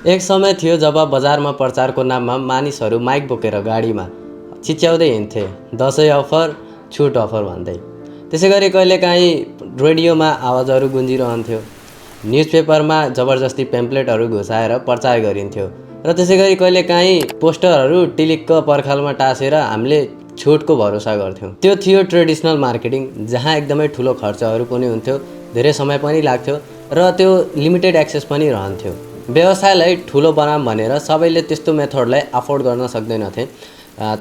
एक समय थियो जब बजारमा प्रचारको नाममा मानिसहरू माइक बोकेर गाडीमा चिच्याउँदै हिँड्थे, दसैँ अफर, छुट अफर भन्दै। त्यसैगरी कहिलेकाहीँ रेडियोमा आवाजहरू गुन्जिरहन्थ्यो, न्युजपेपरमा जबरजस्ती पेम्पलेटहरू घुसाएर प्रचार गरिन्थ्यो र त्यसैगरी कहिलेकाहीँ पोस्टरहरू टिलिक्क पर्खालमा टाँसेर हामीले छुटको भरोसा गर्थ्यौँ। त्यो थियो ट्रेडिसनल मार्केटिङ, जहाँ एकदमै ठुलो खर्चहरू पनि हुन्थ्यो, धेरै समय पनि लाग्थ्यो र त्यो लिमिटेड एक्सेस पनि रहन्थ्यो। व्यवसायलाई ठुलो बनाऊँ भनेर सबैले त्यस्तो मेथडलाई अफोर्ड गर्न सक्दैनथे।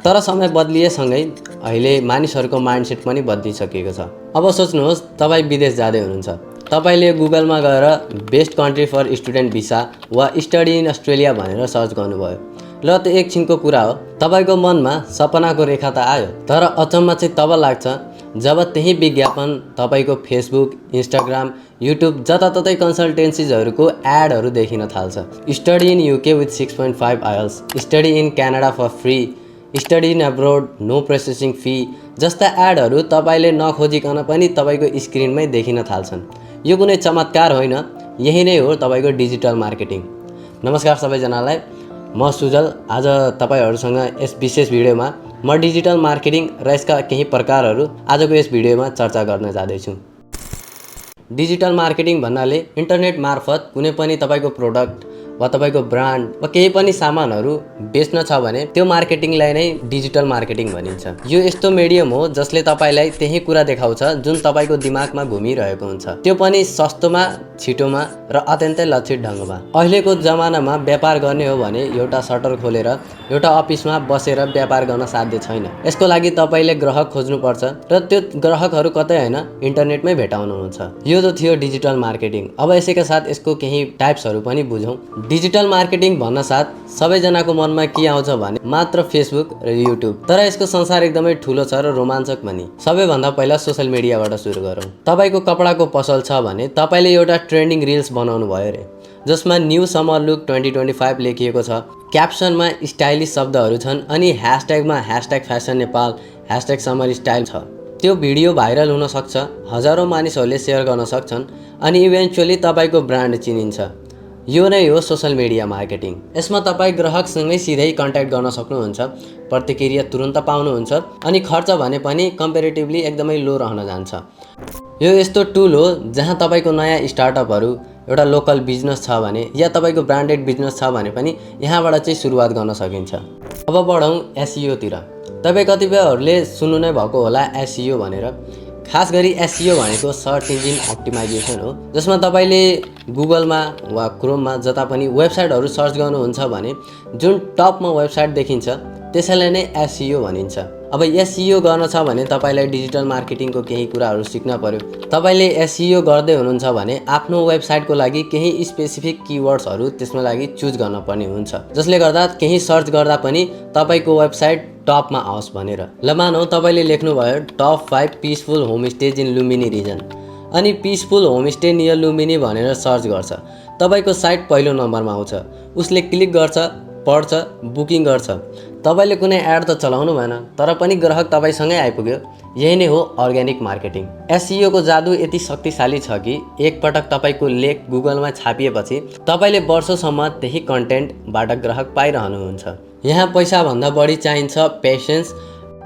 तर समय बदलिएसँगै अहिले मानिसहरूको माइन्डसेट पनि बदलिसकेको छ। अब सोच्नुहोस्, तपाईँ विदेश जाँदै हुनुहुन्छ, तपाईँले गुगलमा गएर best country for student visa वा स्टडी इन अस्ट्रेलिया भनेर सर्च गर्नुभयो। ल त्यो एकछिनको कुरा हो, तपाईँको मनमा सपनाको रेखा त आयो, तर अचम्म चाहिँ तब लाग्छ जब त्यही विज्ञापन तपाईँको फेसबुक, इन्स्टाग्राम, युट्युब जताततै कन्सल्टेन्सिजहरूको एडहरू देखिन थाल्छ। Study in UK with 6.5 IELTS, study in Canada for free, study in abroad, no processing fee जस्ता एडहरू तपाईँले नखोजिकन पनि तपाईँको स्क्रिनमै देखिन थाल्छन्। यो कुनै चमत्कार होइन, यही नै हो तपाईँको डिजिटल मार्केटिङ। नमस्कार सबैजनालाई, म सुजल। आज तपाईँहरूसँग यस विशेष भिडियोमा म डिजिटल मार्केटिङ र यसका केही प्रकारहरू आजको यस भिडियोमा चर्चा गर्न जाँदैछु। डिजिटल मार्केटिङ भन्नाले इन्टरनेट मार्फत कुनै पनि तपाईँको प्रोडक्ट वा तपाईँको ब्रान्ड वा केही पनि सामानहरू बेच्न छ भने त्यो मार्केटिङलाई नै डिजिटल मार्केटिङ भनिन्छ। यो यस्तो मिडियम हो जसले तपाईँलाई त्यही कुरा देखाउँछ जुन तपाईँको दिमागमा घुमिरहेको हुन्छ, त्यो पनि सस्तोमा, छिटोमा र अत्यन्तै लक्षित ढङ्गमा। अहिलेको जमानामा व्यापार गर्ने हो भने एउटा सटर खोलेर एउटा अफिसमा बसेर व्यापार गर्न साध्य छैन। यसको लागि तपाईँले ग्राहक खोज्नुपर्छ र त्यो ग्राहकहरू कतै होइन, इन्टरनेटमै भेटाउनुहुन्छ। यो त थियो डिजिटल मार्केटिङ। अब यसैका साथ यसको केही टाइप्सहरू पनि बुझौँ। डिजिटल मार्केटिङ भन्न साथ सबैजनाको मनमा के आउँछ भने मात्र फेसबुक र युट्युब। तर यसको संसार एकदमै ठुलो छ र रोमाञ्चक पनि। सबैभन्दा पहिला सोसल मिडियाबाट सुरु गरौँ। तपाईँको कपडाको पसल छ भने तपाईँले एउटा ट्रेन्डिङ रिल्स बनाउनु भयो रे, जसमा न्यू समर लुक 2025 लेखिएको छ, क्याप्सनमा स्टाइलिस शब्दहरू छन् अनि ह्यासट्यागमा #फ्यासन नेपाल, #समर स्टाइल छ। त्यो भिडियो भाइरल हुन सक्छ, हजारौँ मानिसहरूले सेयर गर्न सक्छन् अनि इभेन्चुअली तपाईँको ब्रान्ड चिनिन्छ। यो नै हो सोसल मिडिया मार्केटिङ। यसमा तपाईँ ग्राहकसँगै सिधै कन्ट्याक्ट गर्न सक्नुहुन्छ, प्रतिक्रिया तुरुन्त पाउनुहुन्छ अनि खर्च भने पनि कम्पेरिटिभली एकदमै लो रहन जान्छ। यो यस्तो टुल हो जहाँ तपाईँको नयाँ स्टार्टअपहरू, एउटा लोकल बिजनेस छ भने या तपाईँको ब्रान्डेड बिजनेस छ भने पनि यहाँबाट चाहिँ सुरुवात गर्न सकिन्छ। अब बढौँ एसइओतिर। तपाईँ कतिपयहरूले सुन्नु नै भएको होला एसइओ भनेर। खास गरी एसइओ भनेको सर्च इन्जिन अप्टिमाइजेसन हो, जसमा तपाईँले गुगलमा वा क्रोममा जता पनि वेबसाइटहरू सर्च गर्नुहुन्छ भने जुन टपमा वेबसाइट देखिन्छ त्यसैलाई नै एसइओ भनिन्छ। अब एसइओ गर्न छ भने तपाईँलाई डिजिटल मार्केटिङको केही कुराहरू सिक्न पर्यो। तपाईँले एसइओ गर्दै हुनुहुन्छ भने आफ्नो वेबसाइटको लागि केही स्पेसिफिक किवर्ड्सहरू त्यसमा लागि चुज गर्न पर्ने हुन्छ, जसले गर्दा केही सर्च गर्दा पनि तपाईँको वेबसाइट टपमा आओस् भनेर। ल मानौ तपाईँले लेख्नुभयो top 5 peaceful homestays in Lumbini region अनि पिसफुल होमस्टे नियर लुम्बिनी भनेर सर्च गर्छ। तपाईँको साइट पहिलो नम्बरमा आउँछ। उसले क्लिक गर्छ, पढ्छ, बुकिङ गर्छ। तपाईँले कुनै एड त चलाउनु भएन, तर पनि ग्राहक तपाईँसँगै आइपुग्यो। यही नै हो अर्ग्यानिक मार्केटिङ। एसइओको जादु यति शक्तिशाली छ कि एकपटक तपाईँको लेख गुगलमा छापिएपछि तपाईँले वर्षौँसम्म त्यही कन्टेन्टबाट ग्राहक पाइरहनुहुन्छ। यहाँ पैसाभन्दा बढी चाहिन्छ पेसेन्स,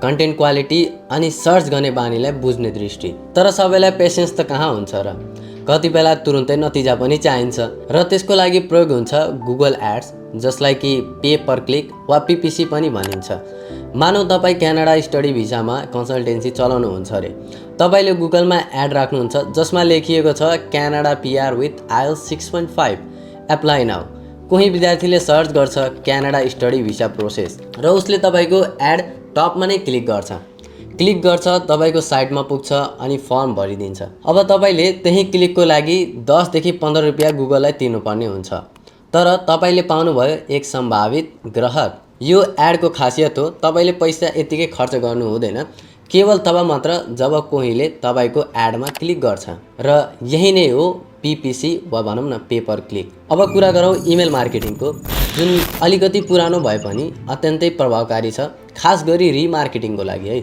कन्टेन्ट क्वालिटी अनि सर्च गर्ने बानीलाई बुझ्ने दृष्टि। तर सबैलाई पेसेन्स त कहाँ हुन्छ र? कति बेला तुरुन्तै नतिजा पनि चाहिन्छ र त्यसको लागि प्रयोग हुन्छ गुगल एड्स, जसलाई कि पे पर क्लिक वा पिपिसी पनि भनिन्छ। मानौ तपाईँ क्यानाडा स्टडी भिसामा कन्सल्टेन्सी चलाउनुहुन्छ अरे। तपाईँले गुगलमा एड राख्नुहुन्छ जसमा लेखिएको छ Canada PR with IELTS 6.5 apply now. कोही विद्यार्थीले सर्च गर्छ क्यानाडा स्टडी भिसा प्रोसेस र उसले तपाईँको एड टपमा नै क्लिक गर्छ, तपाईँको साइटमा पुग्छ अनि फर्म भरिदिन्छ। अब तपाईँले त्यही क्लिकको लागि 10 देखि 15 रुपियाँ गुगललाई तिर्नुपर्ने हुन्छ, तर तपाईँले पाउनुभयो एक सम्भावित ग्राहक। यो एडको खासियत हो, तपाईँले पैसा यतिकै खर्च गर्नु हुँदैन, केवल तब मात्र जब कोहीले तपाईँको एडमा क्लिक गर्छ र यही नै हो पिपिसी वा भनौँ न पे पर क्लिक। अब कुरा गरौँ इमेल मार्केटिङको। जुन अलिकति पुरानो भए पनि अत्यन्तै प्रभावकारी छ, खास गरी रिमार्केटिङको लागि है।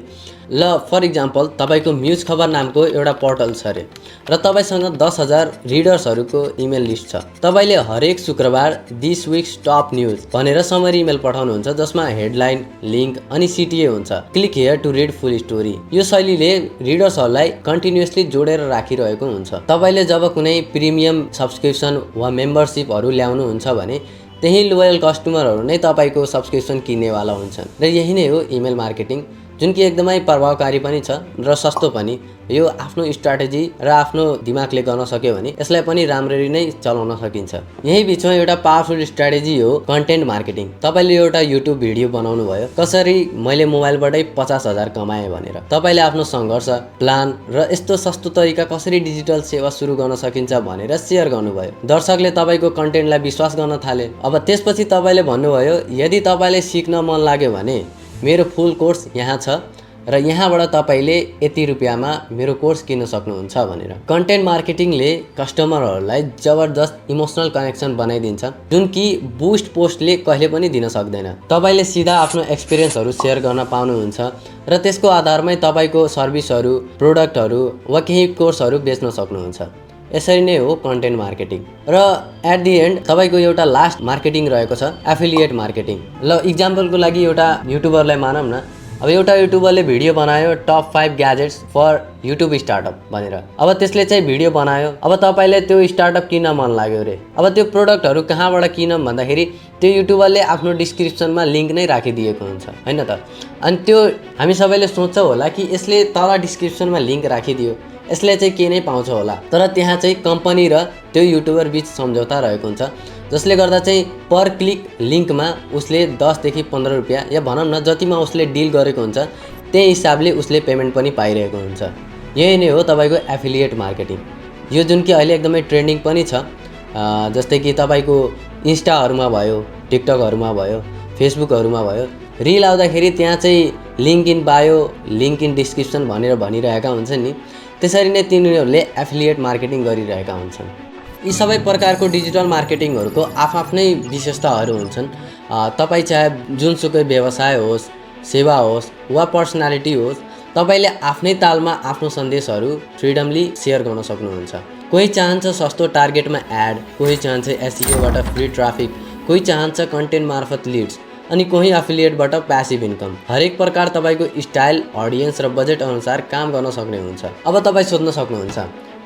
ल फर इक्जाम्पल तपाईँको म्युज खबर नामको एउटा पोर्टल छ अरे र तपाईँसँग 10,000 रिडर्सहरूको इमेल लिस्ट छ। तपाईँले हरेक शुक्रबार दिस विक्स टप न्युज भनेर समरी इमेल पठाउनुहुन्छ, जसमा हेडलाइन, लिङ्क अनि सिटिए हुन्छ। Click here to read full story. यो शैलीले रिडर्सहरूलाई कन्टिन्युअसली जोडेर राखिरहेको हुन्छ। तपाईँले जब कुनै प्रिमियम सब्सक्रिप्सन वा मेम्बरसिपहरू ल्याउनुहुन्छ भने त्यही लोयल कस्टमरहरू नै तपाईँको सब्सक्रिप्सन किन्नेवाला हुन्छन् र यही नै हो इमेल मार्केटिङ, जुन कि एकदमै प्रभावकारी पनि छ र सस्तो पनि। यो आफ्नो स्ट्राटेजी र आफ्नो दिमागले गर्न सक्यो भने यसलाई पनि राम्ररी नै चलाउन सकिन्छ। यही बिचमा एउटा पावरफुल स्ट्राटेजी हो कन्टेन्ट मार्केटिङ। तपाईँले एउटा युट्युब भिडियो बनाउनु भयो, कसरी मैले मोबाइलबाटै 50,000 कमाएँ भनेर। तपाईँले आफ्नो सङ्घर्ष, प्लान र यस्तो सस्तो तरिका कसरी डिजिटल सेवा सुरु गर्न सकिन्छ भनेर सेयर गर्नुभयो। दर्शकले तपाईँको कन्टेन्टलाई विश्वास गर्न थाले। अब त्यसपछि तपाईँले भन्नुभयो, यदि तपाईँलाई सिक्न मन लाग्यो भने मेरो फुल कोर्स यहाँ छ र यहाँबाट तपाईँले यति रुपियाँमा मेरो कोर्स किन्न सक्नुहुन्छ भनेर। कन्टेन्ट मार्केटिङले कस्टमरहरूलाई जबरजस्त इमोसनल कनेक्सन बनाइदिन्छ, जुन कि बुस्ट पोस्टले कहिले पनि दिन सक्दैन। तपाईँले सिधा आफ्नो एक्सपिरियन्सहरू सेयर गर्न पाउनुहुन्छ र त्यसको आधारमै तपाईँको सर्भिसहरू, प्रोडक्टहरू वा केही कोर्सहरू बेच्न सक्नुहुन्छ। यसरी नै हो कन्टेन्ट मार्केटिङ। र एट दि एन्ड तपाईँको एउटा लास्ट मार्केटिङ रहेको छ एफिलिएट मार्केटिङ। ल इक्जाम्पलको लागि एउटा युट्युबरलाई मानौँ न। अब एउटा युट्युबरले भिडियो बनायो top 5 gadgets for YouTube startup भनेर। अब त्यसले चाहिँ भिडियो बनायो। अब तपाईँलाई त्यो स्टार्टअप किन्न मन लाग्यो अरे। अब त्यो प्रोडक्टहरू कहाँबाट किनौँ भन्दाखेरि त्यो युट्युबरले आफ्नो डिस्क्रिप्सनमा लिङ्क नै राखिदिएको हुन्छ, होइन त। अनि त्यो हामी सबैले सोच्छौँ होला कि यसले तल डिस्क्रिप्सनमा लिङ्क राखिदियो, यसले चाहिँ के नै पाउँछ होला। तर त्यहाँ चाहिँ कम्पनी र त्यो युट्युबर बिच सम्झौता रहेको हुन्छ, जसले गर्दा चाहिँ पर क्लिक लिङ्कमा उसले 10 देखि 15 रुपियाँ या भनौँ न जतिमा उसले डिल गरेको हुन्छ त्यही हिसाबले उसले पेमेन्ट पनि पाइरहेको हुन्छ। यही नै हो तपाईँको एफिलिएट मार्केटिङ। यो जुन कि अहिले एकदमै ट्रेन्डिङ पनि छ। जस्तै कि तपाईँको इन्स्टाहरूमा भयो, टिकटकहरूमा भयो, फेसबुकहरूमा भयो, रिल आउँदाखेरि त्यहाँ चाहिँ link in bio, link in description भनेर भनिरहेका हुन्छन् नि। त्यसरी नै तिनीहरूले एफिलिएट मार्केटिङ गरिरहेका हुन्छन्। यी सबै प्रकारको डिजिटल मार्केटिङहरूको आफ्नै विशेषताहरू हुन्छन्। तपाईँ चाहे जुनसुकै व्यवसाय होस्, सेवा होस् वा पर्सनालिटी होस्, तपाईँले आफ्नै तालमा आफ्नो सन्देशहरू फ्रिडमली सेयर गर्न सक्नुहुन्छ। कोही चाहन्छ सस्तो टार्गेटमा एड, कोही चाहन्छ एसइओबाट फ्री ट्राफिक, कोही चाहन्छ कन्टेन्ट मार्फत लिड्स, अनि कोही एफिलिएटबाट प्यासिभ इन्कम। हरेक प्रकार तपाईँको स्टाइल, अडियन्स र बजेट अनुसार काम गर्न सक्ने हुन्छ। अब तपाईँ सोध्न सक्नुहुन्छ,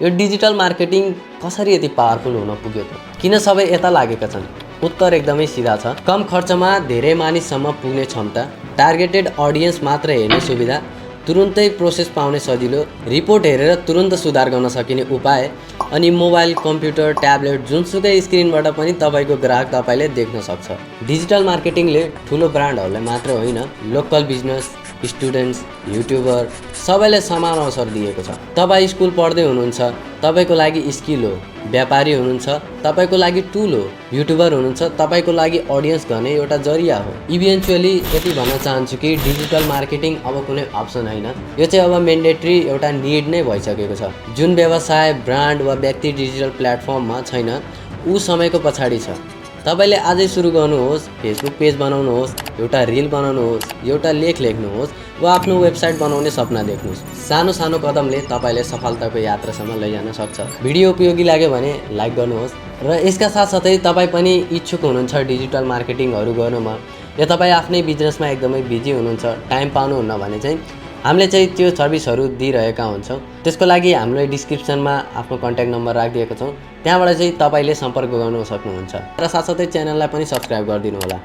यो डिजिटल मार्केटिङ कसरी यति पावरफुल हुन पुग्यो त? किन सबै यता लागेका छन्? उत्तर एकदमै सिधा छ। कम खर्चमा धेरै मानिससम्म पुग्ने क्षमता, टार्गेटेड अडियन्स मात्र हेर्ने सुविधा, तुरुन्तै प्रोसेस पाउने सजिलो, रिपोर्ट हेरेर तुरुन्त सुधार गर्न सकिने उपाय, अनि मोबाइल, कम्प्युटर, ट्याब्लेट जुनसुकै स्क्रिनबाट पनि तपाईँको ग्राहक तपाईँले देख्न सक्छ। डिजिटल मार्केटिङले ठुलो ब्रान्डहरूलाई मात्र होइन, लोकल बिजनेस, स्टुडेन्ट्स, युट्युबर सबैलाई समान अवसर दिएको छ। तपाईँ स्कुल पढ्दै हुनुहुन्छ, तपाईँको लागि स्किल हो। व्यापारी हुनुहुन्छ, तपाईँको लागि टुल हो। युट्युबर हुनुहुन्छ, तपाईँको लागि अडियन्स गर्ने एउटा जरिया हो। इभेन्चुअली यति भन्न चाहन्छु कि डिजिटल मार्केटिङ अब कुनै अप्सन होइन, यो चाहिँ अब मेन्डेटरी एउटा निड नै भइसकेको छ। जुन व्यवसाय, ब्रान्ड वा व्यक्ति डिजिटल प्लेटफर्ममा छैन ऊ समयको पछाडि छ। तपाईँले आजै सुरु गर्नुहोस्, फेसबुक पेज बनाउनुहोस्, एउटा रिल बनाउनुहोस्, एउटा लेख लेख्नुहोस् वा आफ्नो वेबसाइट बनाउने सपना देख्नुहोस्। सानो सानो कदमले तपाईँले सफलताको यात्रासम्म लैजान सक्छ। भिडियो उपयोगी लाग्यो भने लाइक गर्नुहोस् र यसका साथसाथै तपाईँ पनि इच्छुक हुनुहुन्छ डिजिटल मार्केटिङहरू गर्नुमा, या तपाईँ आफ्नै बिजनेसमा एकदमै बिजी हुनुहुन्छ, टाइम पाउनुहुन्न भने चाहिँ हामीले चाहिँ त्यो सर्भिसहरू दिइरहेका हुन्छौँ। त्यसको लागि हामीले डिस्क्रिप्सनमा आफ्नो कन्ट्याक्ट नम्बर राखिदिएको छौँ, त्यहाँबाट चाहिँ तपाईँले सम्पर्क गर्न सक्नुहुन्छ र साथसाथै च्यानललाई पनि सब्सक्राइब गरिदिनु होला।